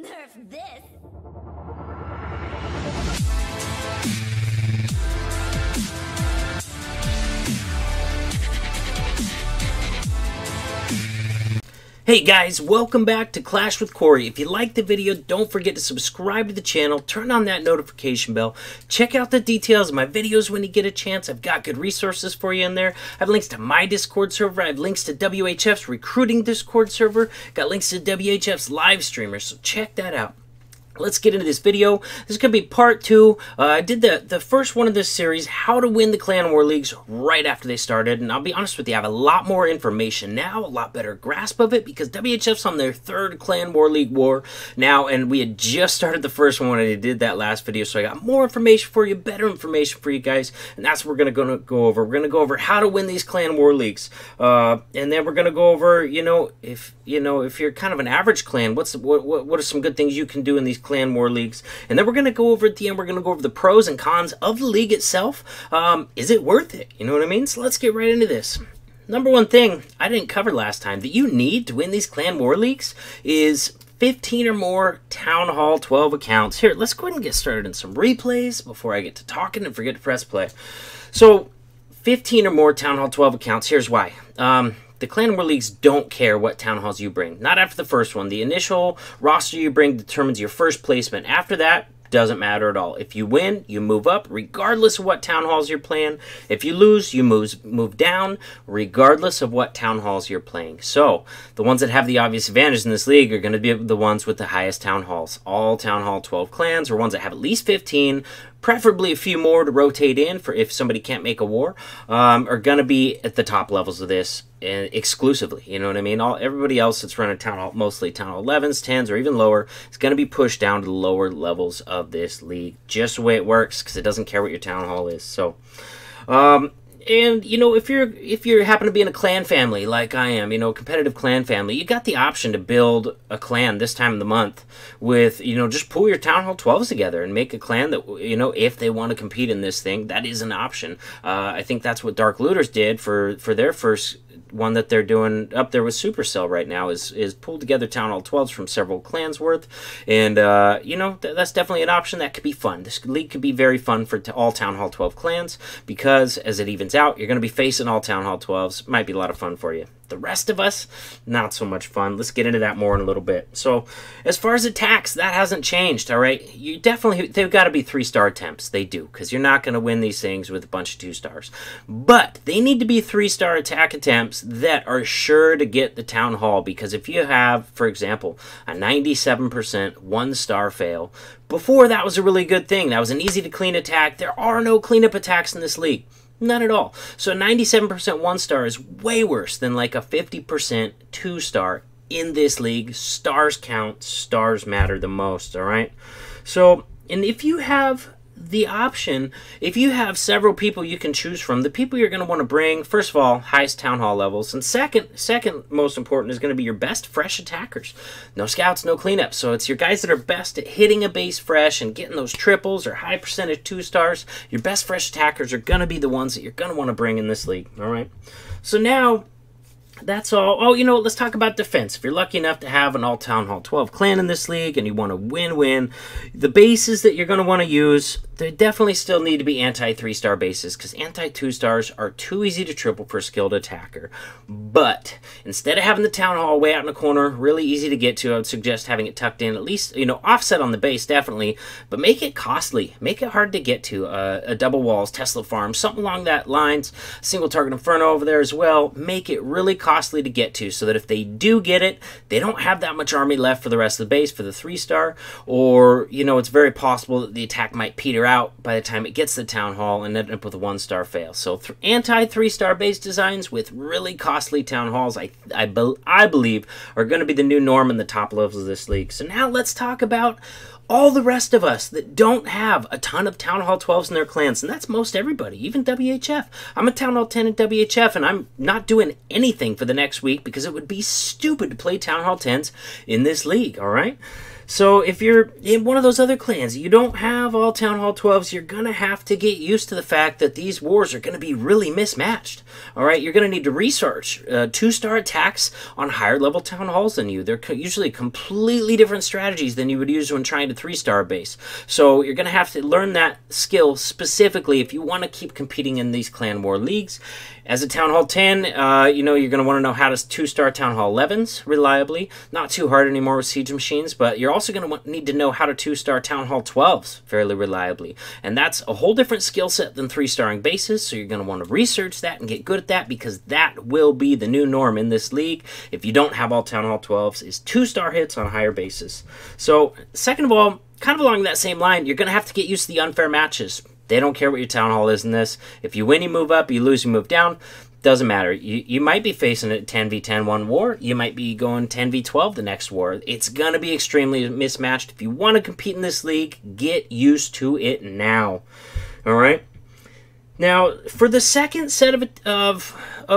Nerf this! Hey guys, welcome back to Clash with Corey. If you liked the video, don't forget to subscribe to the channel, turn on that notification bell, check out the details of my videos when you get a chance. I've got good resources for you in there. I have links to my Discord server, I have links to WHF's recruiting Discord server, got links to WHF's live streamers, so check that out. Let's get into this video. This is going to be part 2. I did the first one of this series, how to win the Clan War Leagues, right after they started. And I'll be honest with you, I have a lot more information now, a lot better grasp of it, because WHF's on their 3rd Clan War League war now, and we had just started the first one when I did that last video, so I got more information for you, better information for you guys, and that's what we're going to go over. We're going to go over how to win these Clan War Leagues, and then we're going to go over, if you're kind of an average clan, what are some good things you can do in these Clan War Leagues, and then we're going to go over at the end, we're going to go over the pros and cons of the league itself. Is it worth it? You know what I mean? So let's get right into this. Number one thing I didn't cover last time that you need to win these Clan War Leagues is 15 or more Town Hall 12 accounts. Here, let's go ahead and get started in some replays before I get to talking and forget to press play. So 15 or more Town Hall 12 accounts. Here's why. The Clan War Leagues don't care what Town Halls you bring. Not after the first one. The initial roster you bring determines your first placement. After that, doesn't matter at all. If you win, you move up, regardless of what Town Halls you're playing. If you lose, you move down, regardless of what Town Halls you're playing. So, the ones that have the obvious advantage in this league are going to be the ones with the highest Town Halls. All Town Hall 12 clans, or ones that have at least 15, preferably a few more to rotate in for if somebody can't make a war, are going to be at the top levels of this exclusively. You know what I mean? Everybody else that's running Town Hall, mostly Town Hall 11s, 10s, or even lower, is going to be pushed down to the lower levels of this league. Just the way it works, because it doesn't care what your Town Hall is. So, and, if you happen to be in a clan family like I am, a competitive clan family, you got the option to build a clan this time of the month with, just pull your Town Hall 12s together and make a clan that, if they want to compete in this thing, that is an option. I think that's what Dark Looters did for their first one that they're doing up there with Supercell right now, is pull together Town Hall 12s from several clans worth, and that's definitely an option that could be fun. This league could be very fun for all Town Hall 12 clans, because as it evens out, you're going to be facing all Town Hall 12s. Might be a lot of fun for you. The rest of us, not so much fun. Let's get into that more in a little bit. So, as far as attacks, that hasn't changed, all right? They've got to be 3-star attempts. They do, because you're not going to win these things with a bunch of 2-stars. But they need to be 3-star attack attempts that are sure to get the Town Hall, because if you have, for example, a 97% 1-star fail, before that was a really good thing. That was an easy to clean attack. There are no cleanup attacks in this league. None at all. So 97% 1-star is way worse than like a 50% 2-star in this league. Stars count. Stars matter the most, all right? So, and if you have the option, if you have several people you can choose from, the people you're going to want to bring, first of all, highest Town Hall levels, and second most important is going to be your best fresh attackers. No scouts, no cleanups, so it's your guys that are best at hitting a base fresh and getting those triples or high percentage 2-stars. Your best fresh attackers are going to be the ones that you're going to want to bring in this league, all right? So now, that's all. Oh, let's talk about defense. If you're lucky enough to have an all Town Hall 12 clan in this league and you want to win-win, the bases that you're going to want to use, they definitely still need to be anti-3-star bases, because anti-2-stars are too easy to triple for a skilled attacker. But instead of having the Town Hall way out in the corner, really easy to get to, I would suggest having it tucked in, at least, offset on the base, definitely, but make it costly. Make it hard to get to. A double walls, Tesla farm, something along that lines, single target Inferno over there as well. Make it really costly to get to, so that if they do get it, they don't have that much army left for the rest of the base for the 3-star, or, it's very possible that the attack might peter out by the time it gets to the Town Hall and end up with a 1-star fail. So anti-3-star base designs with really costly Town Halls, I believe, are going to be the new norm in the top levels of this league. So now let's talk about All the rest of us that don't have a ton of Town Hall 12s in their clans, and that's most everybody, even WHF. I'm a Town Hall 10 in WHF, and I'm not doing anything for the next week because it would be stupid to play Town Hall 10s in this league, all right? So if you're in one of those other clans, you don't have all Town Hall 12s, you're going to have to get used to the fact that these wars are going to be really mismatched. All right, you're going to need to research 2-star attacks on higher level Town Halls than you. They're usually completely different strategies than you would use when trying to 3-star base. So you're going to have to learn that skill specifically if you want to keep competing in these clan war leagues. As a Town Hall 10, you know, you're going to want to know how to 2-star Town Hall 11s reliably. Not too hard anymore with Siege Machines, but you're also going to need to know how to 2-star Town Hall 12s fairly reliably. And that's a whole different skill set than 3-starring bases, so you're going to want to research that and get good at that because that will be the new norm in this league. If you don't have all Town Hall 12s, is 2-star hits on higher bases. So, second of all, kind of along that same line, you're going to have to get used to the unfair matches. They don't care what your Town Hall is in this. If you win, you move up. You lose, you move down. Doesn't matter. You might be facing a 10v10 one war. You might be going 10v12 the next war. It's going to be extremely mismatched. If you want to compete in this league, get used to it now. All right? Now, for the second set of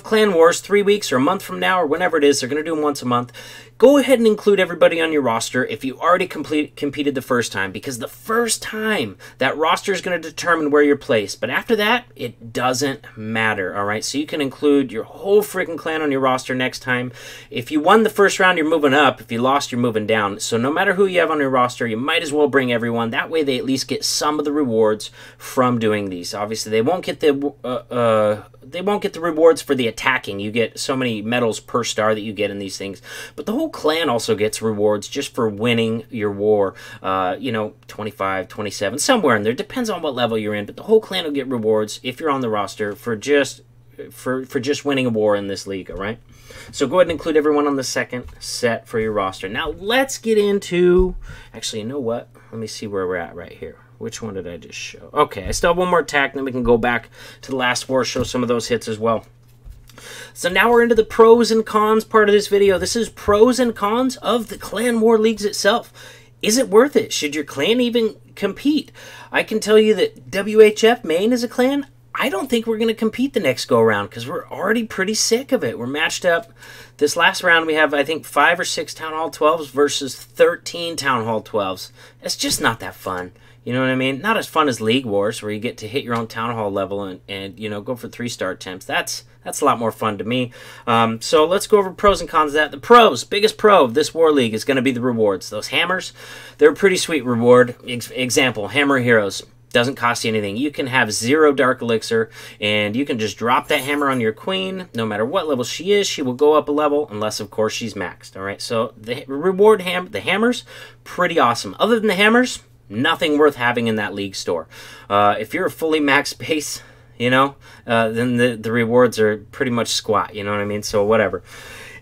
Clan Wars, 3 weeks or a month from now or whenever it is, they're going to do them once a month. Go ahead and include everybody on your roster if you already competed the first time, because the first time, that roster is going to determine where you're placed. But after that, it doesn't matter, all right? So you can include your whole freaking clan on your roster next time. If you won the first round, you're moving up. If you lost, you're moving down. So no matter who you have on your roster, you might as well bring everyone. That way they at least get some of the rewards from doing these. Obviously, they won't get the rewards for the attacking. You get so many medals per star that you get in these things. But the whole clan also gets rewards just for winning your war. You know, 25, 27, somewhere in there. Depends on what level you're in. But the whole clan will get rewards if you're on the roster for just winning a war in this league, all right? So go ahead and include everyone on the second set for your roster. Now let's get into... Actually, you know what? Let me see where we're at right here. Which one did I just show? Okay, I still have one more attack, and then we can go back to the last war, show some of those hits as well. So now we're into the pros and cons part of this video. This is pros and cons of the Clan War Leagues itself. Is it worth it? Should your clan even compete? I can tell you that WHF Maine as a clan, I don't think we're going to compete the next go-around because we're already pretty sick of it. We're matched up. This last round, we have, I think, 5 or 6 Town Hall 12s versus 13 Town Hall 12s. It's just not that fun. You know what I mean? Not as fun as League Wars, where you get to hit your own Town Hall level and you know, go for 3-star attempts. That's a lot more fun to me. So let's go over pros and cons of that. The pros, biggest pro of this War League is going to be the rewards. Those hammers, they're a pretty sweet reward. Example, Hammer Heroes. Doesn't cost you anything. You can have 0 Dark Elixir, and you can just drop that hammer on your queen. No matter what level she is, she will go up a level, unless, of course, she's maxed. All right, so the reward the hammers, pretty awesome. Other than the hammers, nothing worth having in that league store. If you're a fully maxed base, you know, then the rewards are pretty much squat, you know what I mean? So whatever.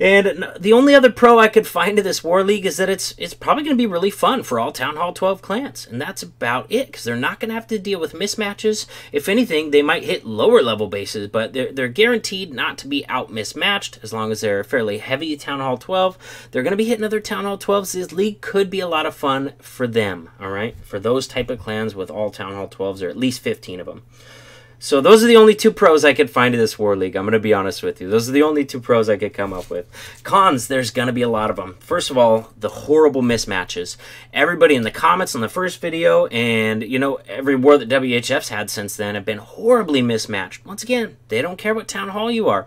And the only other pro I could find to this War League is that it's probably going to be really fun for all Town Hall 12 clans. And that's about it, because they're not going to have to deal with mismatches. If anything, they might hit lower level bases, but they're guaranteed not to be out mismatched as long as they're fairly heavy Town Hall 12. They're going to be hitting other Town Hall 12s. This league could be a lot of fun for them, all right? For those type of clans with all Town Hall 12s, or at least 15 of them. So those are the only 2 pros I could find in this War League. I'm going to be honest with you. Those are the only 2 pros I could come up with. Cons, there's going to be a lot of them. First of all, the horrible mismatches. Everybody in the comments on the first video and, you know, every war that WHF's had since then have been horribly mismatched. Once again, they don't care what Town Hall you are.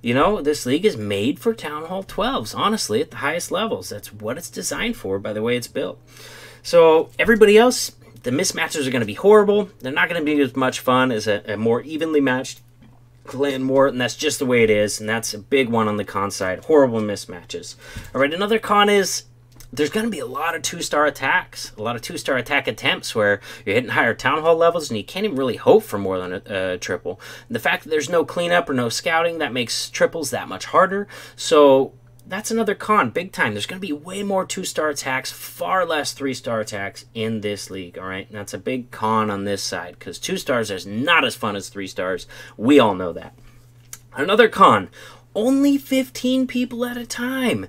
You know, this league is made for Town Hall 12s, honestly, at the highest levels. That's what it's designed for by the way it's built. So everybody else... The mismatches are going to be horrible. They're not going to be as much fun as a more evenly matched clan war, and that's just the way it is, and that's a big one on the con side. Horrible mismatches. All right, another con is there's going to be a lot of 2-star attacks, a lot of 2-star attack attempts where you're hitting higher Town Hall levels, and you can't even really hope for more than a triple. And the fact that there's no cleanup or no scouting, that makes triples that much harder. So... that's another con, big time. There's going to be way more 2-star attacks, far less 3-star attacks in this league, all right? And that's a big con on this side, because 2 stars is not as fun as 3 stars. We all know that. Another con, only 15 people at a time.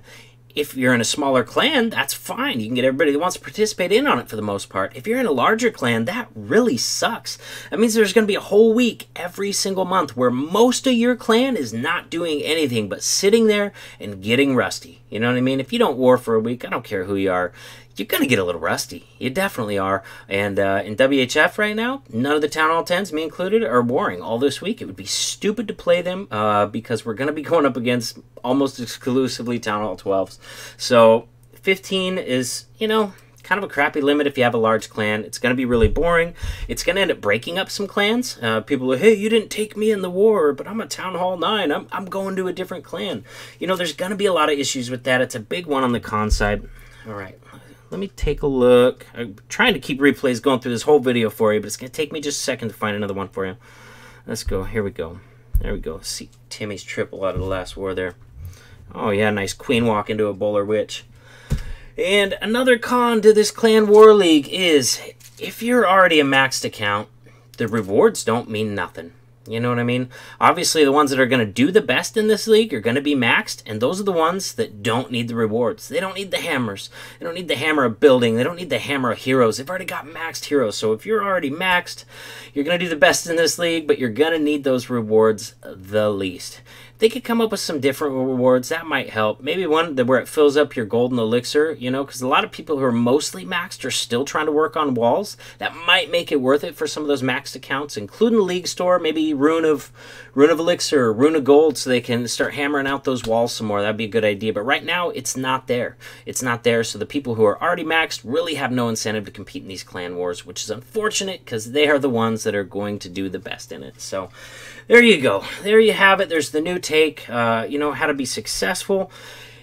If you're in a smaller clan, that's fine. You can get everybody that wants to participate in on it for the most part. If you're in a larger clan, that really sucks. That means there's going to be a whole week every single month where most of your clan is not doing anything but sitting there and getting rusty. You know what I mean? If you don't war for a week, I don't care who you are, you're going to get a little rusty. You definitely are. And in WHF right now, none of the Town Hall 10s, me included, are warring all this week. It would be stupid to play them because we're going to be going up against almost exclusively Town Hall 12s. So 15 is, you know, kind of a crappy limit if you have a large clan. It's going to be really boring. It's going to end up breaking up some clans. People are, hey, you didn't take me in the war, but I'm a Town Hall 9. I'm going to a different clan. You know, there's going to be a lot of issues with that. It's a big one on the con side. All right. Let me take a look. I'm trying to keep replays going through this whole video for you, but it's going to take me just a second to find another one for you. Let's go. Here we go. There we go. See Timmy's triple out of the last war there. Oh, yeah, nice queen walk into a bowler witch. And another con to this Clan War League is if you're already a maxed account, the rewards don't mean nothing. You know what I mean? Obviously, the ones that are going to do the best in this league are going to be maxed, and those are the ones that don't need the rewards. They don't need the hammers. They don't need the hammer of building. They don't need the hammer of heroes. They've already got maxed heroes. So if you're already maxed, you're going to do the best in this league, but you're going to need those rewards the least. They could come up with some different rewards. That might help. Maybe one where it fills up your golden elixir, you know, because a lot of people who are mostly maxed are still trying to work on walls. That might make it worth it for some of those maxed accounts, including the League Store, maybe Rune of Elixir, Rune of Gold, so they can start hammering out those walls some more. That'd be a good idea. But right now, it's not there. It's not there, so the people who are already maxed really have no incentive to compete in these clan wars, which is unfortunate because they are the ones that are going to do the best in it. So there you go. There you have it. There's the new take, you know, how to be successful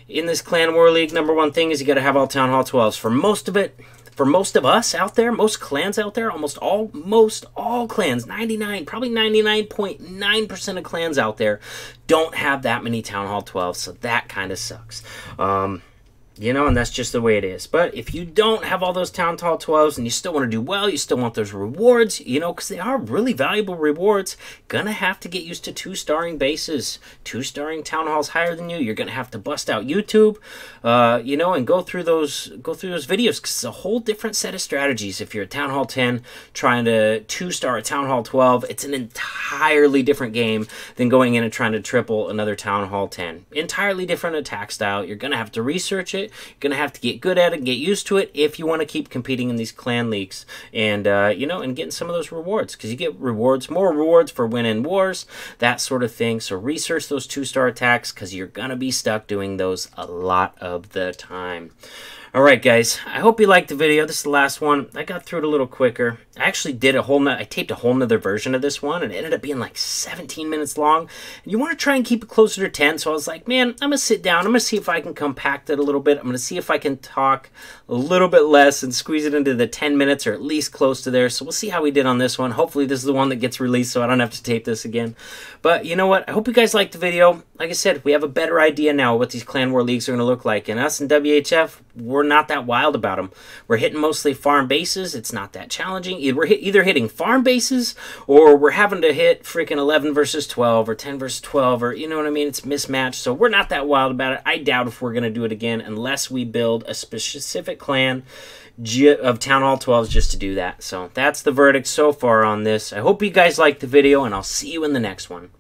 in this Clan War League. Number one thing is you got to have all Town Hall 12s. For most of it, for most of us out there, most clans out there, almost all clans, 99, probably 99.9% of clans out there don't have that many Town Hall 12s, so that kind of sucks. You know, and that's just the way it is. But if you don't have all those Town Hall 12s and you still want to do well, you still want those rewards, you know, because they are really valuable rewards, gonna have to get used to 2-starring bases. 2-starring Town Halls higher than you. You're gonna have to bust out YouTube, you know, and go through those videos, because it's a whole different set of strategies. If you're a Town Hall 10 trying to 2-star a Town Hall 12, it's an entirely different game than going in and trying to triple another Town Hall 10. Entirely different attack style. You're gonna have to research it. You're going to have to get good at it, get used to it if you want to keep competing in these clan leagues and, you know, and getting some of those rewards, because you get rewards, more rewards for winning wars, that sort of thing. So research those 2-star attacks because you're going to be stuck doing those a lot of the time. Alright guys, I hope you liked the video. This is the last one. I got through it a little quicker. I actually did I taped a whole nother version of this one, and it ended up being like 17 minutes long. And you want to try and keep it closer to 10, so I was like, man, I'm going to sit down. I'm going to see if I can compact it a little bit. I'm going to see if I can talk a little bit less and squeeze it into the 10 minutes or at least close to there. So we'll see how we did on this one. Hopefully this is the one that gets released so I don't have to tape this again. But you know what? I hope you guys liked the video. Like I said, we have a better idea now what these Clan War Leagues are going to look like. And us in WHF, we're not that wild about them. We're hitting mostly farm bases. It's not that challenging. We're either hitting farm bases or we're having to hit freaking 11 versus 12 or 10 versus 12, or you know what I mean? It's mismatched. So we're not that wild about it. I doubt if we're going to do it again unless we build a specific clan of Town Hall 12s just to do that. So that's the verdict so far on this. I hope you guys liked the video, and I'll see you in the next one.